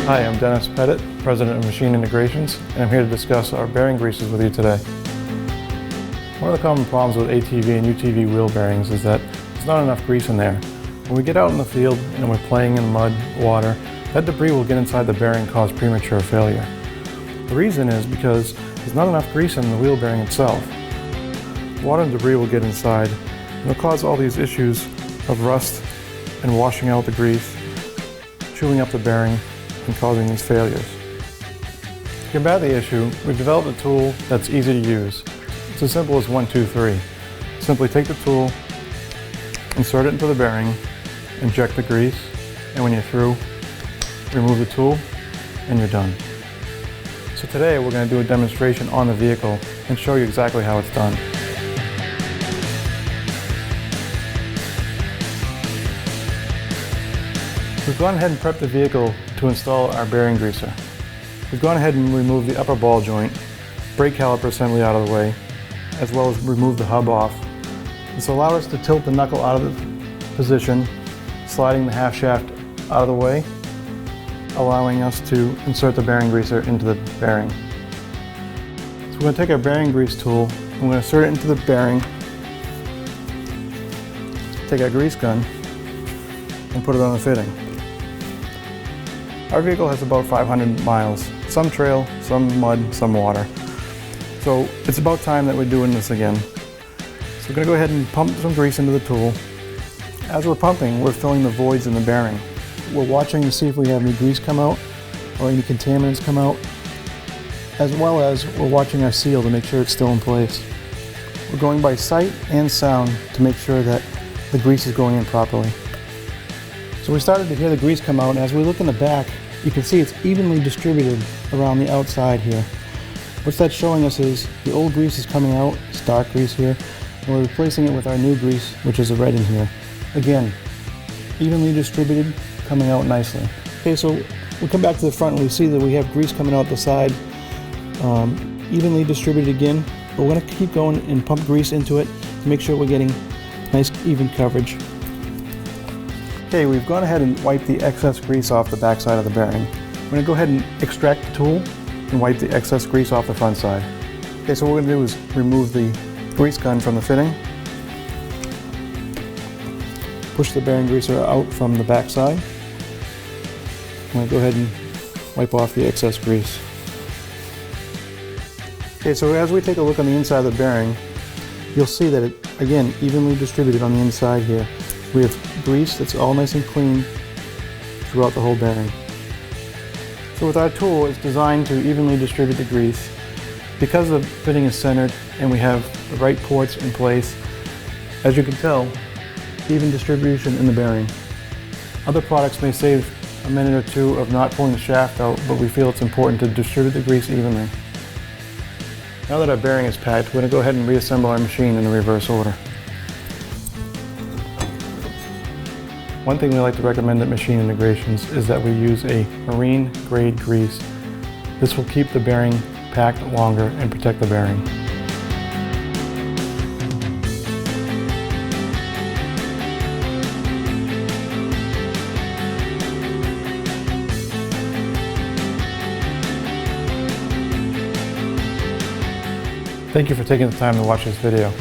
Hi, I'm Dennis Pettit, President of Machined Integrations, and I'm here to discuss our bearing greases with you today. One of the common problems with ATV and UTV wheel bearings is that there's not enough grease in there. When we get out in the field and we're playing in mud, water, that debris will get inside the bearing and cause premature failure. The reason is because there's not enough grease in the wheel bearing itself. Water and debris will get inside and it'll cause all these issues of rust and washing out the grease, chewing up the bearing, and causing these failures. To combat the issue, we've developed a tool that's easy to use. It's as simple as 1, 2, 3. Simply take the tool, insert it into the bearing, inject the grease, and when you're through, remove the tool, and you're done. So today we're going to do a demonstration on the vehicle and show you exactly how it's done. We've gone ahead and prepped the vehicle to install our bearing greaser. We've gone ahead and removed the upper ball joint, brake caliper assembly out of the way, as well as remove the hub off. This allowed us to tilt the knuckle out of the position, sliding the half shaft out of the way, allowing us to insert the bearing greaser into the bearing. So we're going to take our bearing grease tool, and we're going to insert it into the bearing, take our grease gun, and put it on the fitting. Our vehicle has about 500 miles, some trail, some mud, some water. So it's about time that we're doing this again. So we're going to go ahead and pump some grease into the tool. As we're pumping, we're filling the voids in the bearing. We're watching to see if we have any grease come out or any contaminants come out, as well as we're watching our seal to make sure it's still in place. We're going by sight and sound to make sure that the grease is going in properly. So we started to hear the grease come out, and as we look in the back, you can see it's evenly distributed around the outside here. What that's showing us is the old grease is coming out, it's dark grease here, and we're replacing it with our new grease, which is the red in here. Again, evenly distributed, coming out nicely. Okay, so we come back to the front and we see that we have grease coming out the side, evenly distributed again, but we're going to keep going and pump grease into it to make sure we're getting nice even coverage. Okay, we've gone ahead and wiped the excess grease off the back side of the bearing. I'm going to go ahead and extract the tool and wipe the excess grease off the front side. Okay, so what we're going to do is remove the grease gun from the fitting, push the bearing greaser out from the back side. I'm going to go ahead and wipe off the excess grease. Okay, so as we take a look on the inside of the bearing, you'll see that it, again, evenly distributed on the inside here. We have grease that's all nice and clean throughout the whole bearing. So with our tool, it's designed to evenly distribute the grease. Because the fitting is centered and we have the right ports in place, as you can tell, even distribution in the bearing. Other products may save a minute or two of not pulling the shaft out, but we feel it's important to distribute the grease evenly. Now that our bearing is packed, we're going to go ahead and reassemble our machine in the reverse order. One thing we like to recommend at Machined Integrations is that we use a marine grade grease. This will keep the bearing packed longer and protect the bearing. Thank you for taking the time to watch this video.